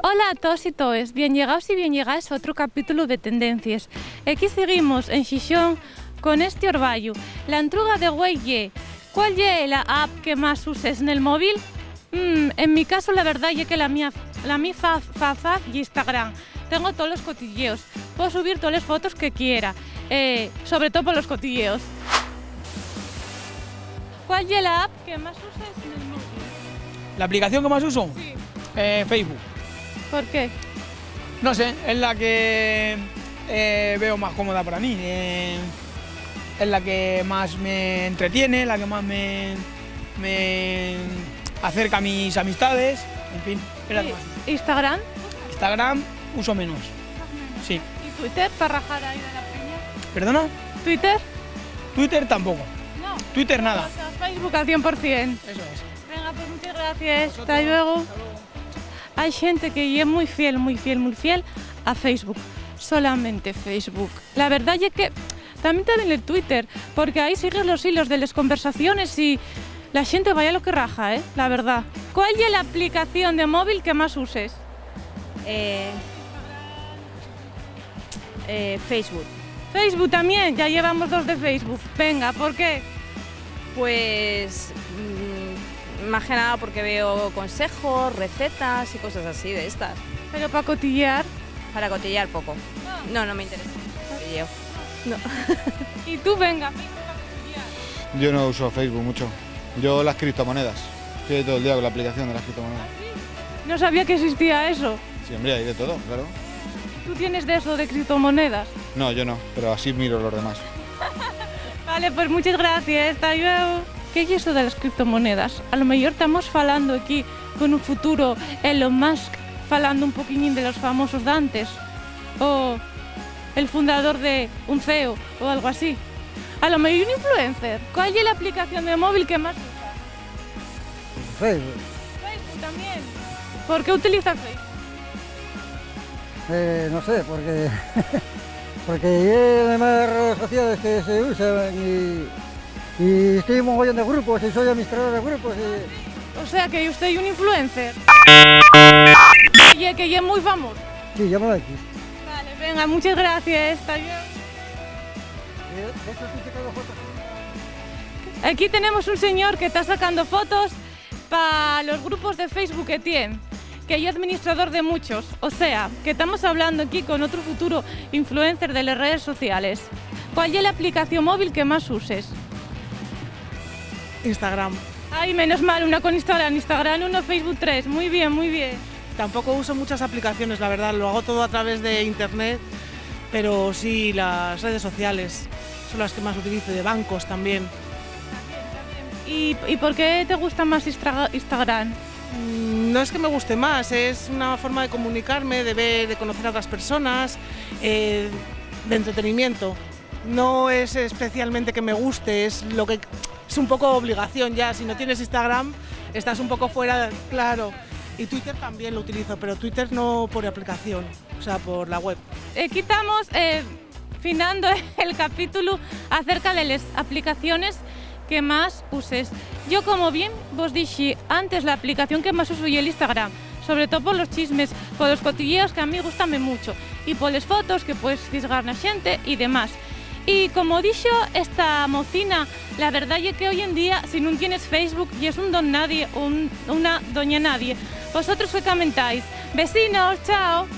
Hola a todos y todas, bien llegados y bien llegadas a otro capítulo de Tendencias. Aquí seguimos en Xixón con este orballo. La entruga de güey, ¿cuál es la app que más uses en el móvil? En mi caso la verdad es que la mía fa y Instagram. Tengo todos los cotilleos, puedo subir todas las fotos que quiera, sobre todo por los cotilleos. ¿Cuál es la app que más usas en el móvil? ¿La aplicación que más uso? Sí. Facebook. ¿Por qué? No sé, es la que veo más cómoda para mí. Es la que más me entretiene, la que más me acerca a mis amistades. En fin, es la que más uso. ¿Instagram? Instagram uso menos. Sí. ¿Y Twitter para rajar ahí de la peña? ¿Perdona? ¿Twitter? Twitter tampoco. No. Twitter nada. O sea, Facebook al 100%. Eso es. Venga, pues muchas gracias. Hasta luego. Hay gente que es muy fiel a Facebook. Solamente Facebook. La verdad es que también te el Twitter, porque ahí sigues los hilos de las conversaciones y la gente vaya lo que raja, la verdad. ¿Cuál es la aplicación de móvil que más uses? Facebook. Facebook también, ya llevamos 2 de Facebook. Venga, ¿por qué? Pues más que nada porque veo consejos, recetas y cosas así de estas. Pero para cotillear. Para cotillear poco. No me interesa. Cotilleo. No. Y tú, venga, Facebook para cotillear. Yo no uso Facebook mucho. Yo las criptomonedas. Estoy todo el día con la aplicación de las criptomonedas. No sabía que existía eso. Sí, hombre, hay de todo, claro. ¿Tú tienes de eso de criptomonedas? No, yo no, pero así miro los demás. Vale, pues muchas gracias, hasta luego. ¿Qué es eso de las criptomonedas? A lo mejor estamos falando aquí con un futuro Elon Musk, falando un poquillín de los famosos de antes, o el fundador de un CEO o algo así. A lo mejor un influencer. ¿Cuál es la aplicación de móvil que más usas? Facebook. Facebook también. ¿Por qué utilizas Facebook? No sé, porque hay además redes sociales que se usan y estoy en un mogollón de grupos y soy administrador de grupos y... O sea que usted es un influencer. Y que es muy famoso. Sí, llámalo aquí. Vale, venga, muchas gracias. Hasta luego. ¿Eso sí te cago fotos? Aquí tenemos un señor que está sacando fotos para los grupos de Facebook que tiene, que es administrador de muchos. O sea, que estamos hablando aquí con otro futuro influencer de las redes sociales. ¿Cuál es la aplicación móvil que más uses? Instagram. Ay, menos mal, una con Instagram 1, Facebook 3. Muy bien, muy bien. Tampoco uso muchas aplicaciones, la verdad, lo hago todo a través de internet, pero sí, las redes sociales son las que más utilizo, de bancos también. ¿Y por qué te gusta más Instagram? No es que me guste más, es una forma de comunicarme, de ver, de conocer a otras personas, de entretenimiento. No es especialmente que me guste, es un poco obligación ya. Si no tienes Instagram, estás un poco fuera, claro. Y Twitter también lo utilizo, pero Twitter no por aplicación, o sea, por la web. Aquí estamos finando el capítulo acerca de las aplicaciones que más uses. Yo, como bien vos dije antes, la aplicación que más uso es el Instagram, sobre todo por los chismes, por los cotilleos que a mí gustan mucho y por las fotos que puedes fisgar na xente y demás. Y como dixo esta mocina, la verdad es que hoy en día, si no tienes Facebook y es un don nadie, una doña nadie. ¿Vosotros qué comentáis? Vecinos, chao.